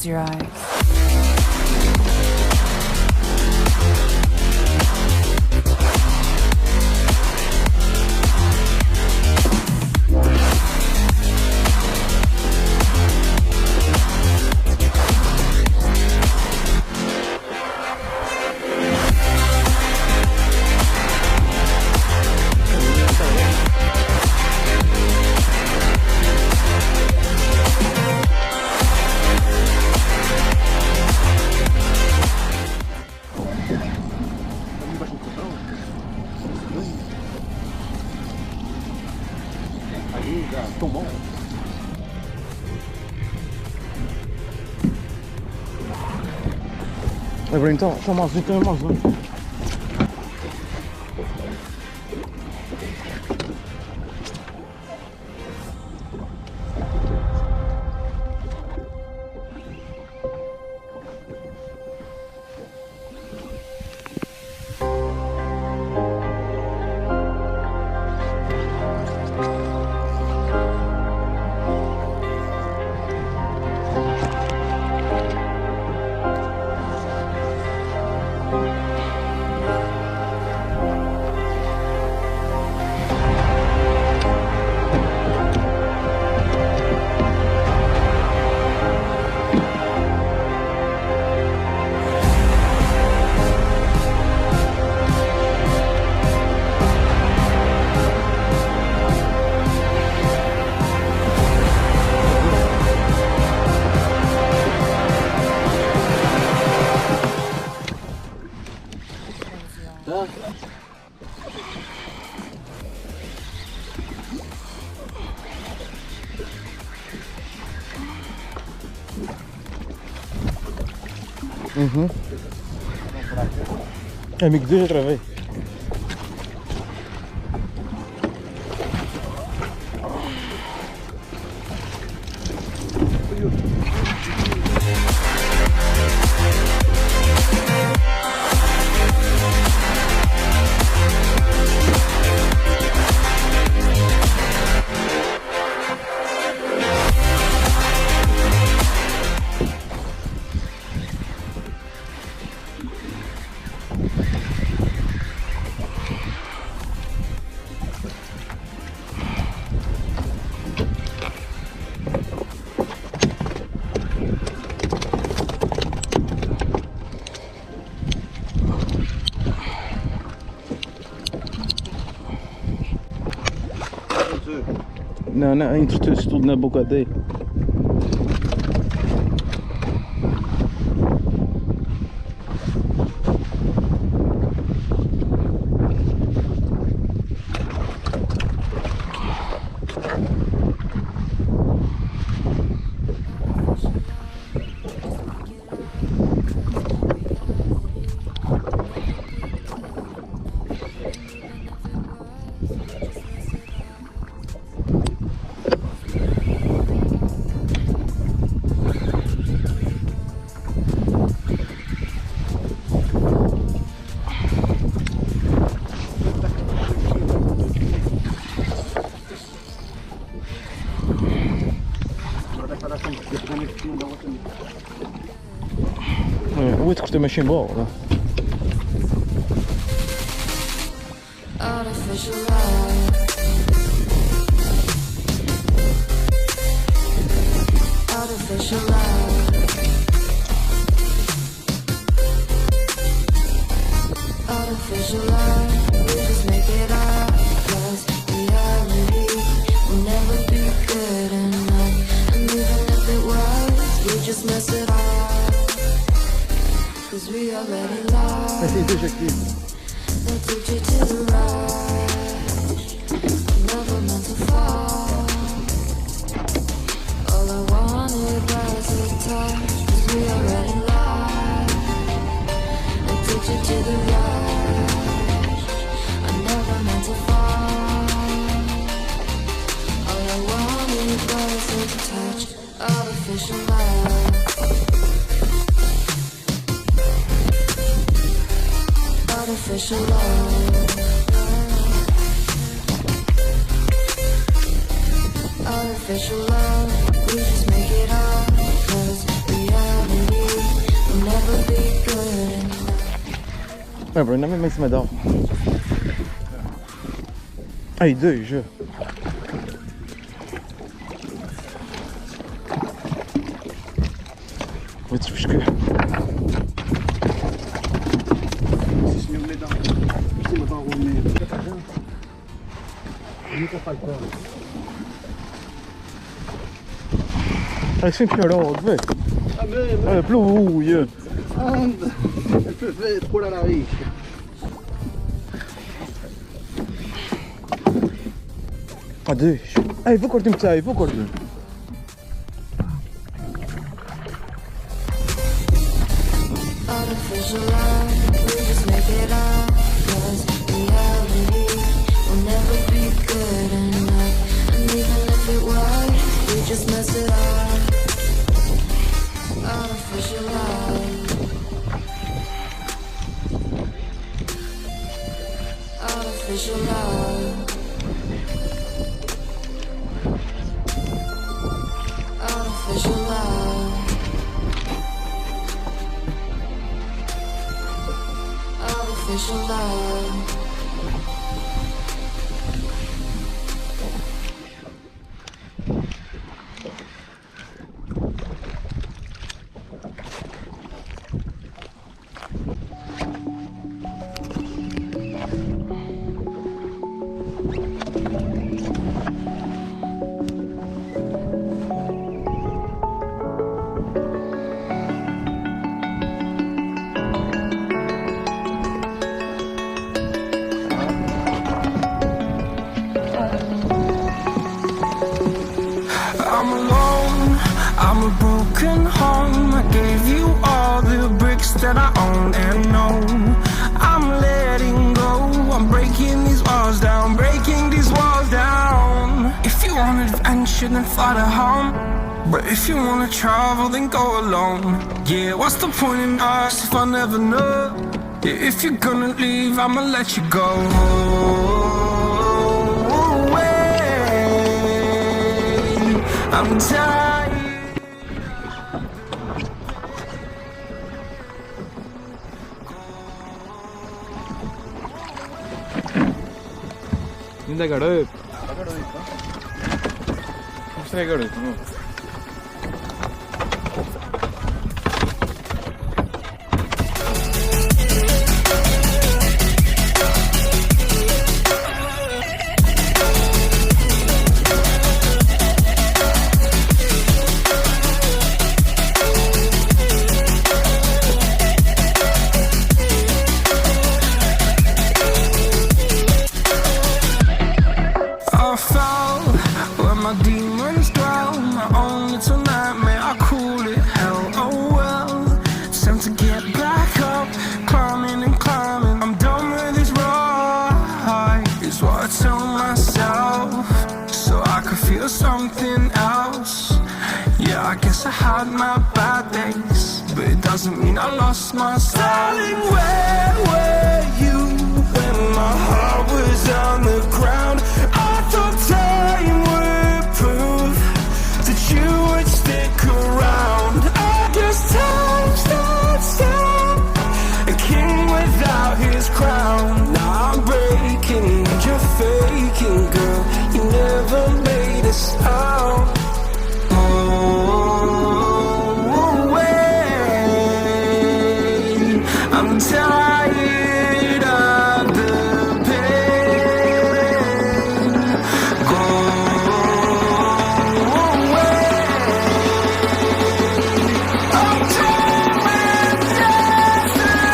Close your eyes. Dobra, então, só mais um, mais um. Uhum. Amigo dele outra vez. Não, não, entreteu-se tudo na boca dele. Uite că știu și în bău, da. Assim, deixa aqui. Artificial love, artificial love, we just make it up, 'cause reality never be good. É, Bruno, ainda bem que se me dá. Ai, dois já. Vou desfiscar. Esse senhor me dá em cima da rua mesmo. Nunca faltando. Ai, sempre melhor, vê. Olha, pluja. Anda. É por araí. Ah, dois. Ai, vou cortar um bocadinho, vou cortar. Artificial love, we just make it up. 'Cause reality will never be good enough. And even if it was, we just mess it up. Artificial love. Artificial love. Artificial love. Artificial love. I'm alone, I'm a broken home. I gave you all the bricks that I own and know. I'm letting go, I'm breaking these walls down, breaking these walls down. If you want adventure, then fly to home. But if you wanna travel, then go alone. Yeah, what's the point in us if I never know? Yeah, if you're gonna leave, I'ma let you go. I'm tired. Ainda é garoto. Mostrei garoto, não? I fell where my demons dwell. My own little nightmare, I call it hell. Oh well, it's time to get back up. Climbing and climbing, I'm done with this ride, is what I tell myself, so I could feel something else. Yeah, I guess I had my bad days, but it doesn't mean I lost my style. Darling, where were you when my heart was on the ground? I thought time would prove that you would stick around. I guess time stood still, a king without his crown. Now I'm breaking, you're faking, girl. You never made a sound. I'm tired of the pain. Go away. I'm done with yesterday.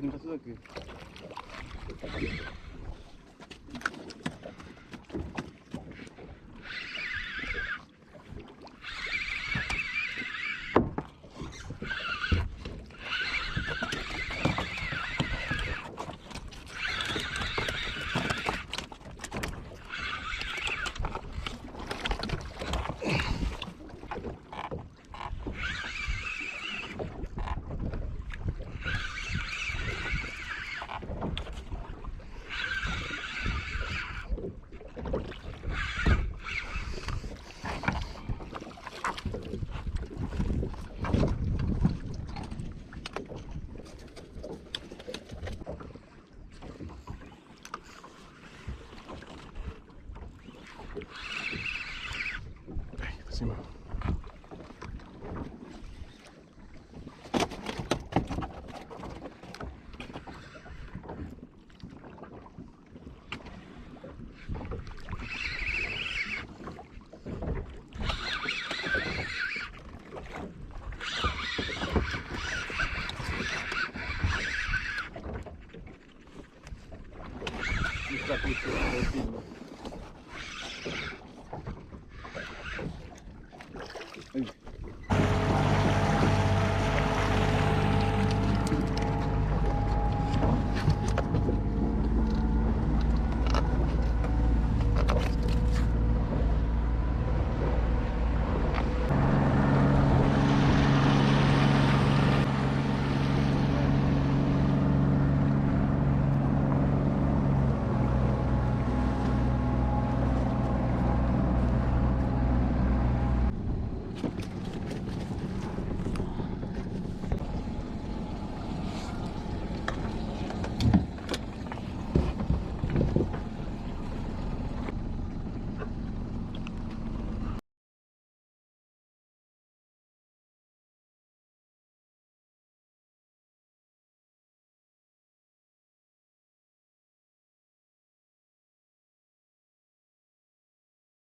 cardume está tudo aqui. Cima. Está aqui o filme.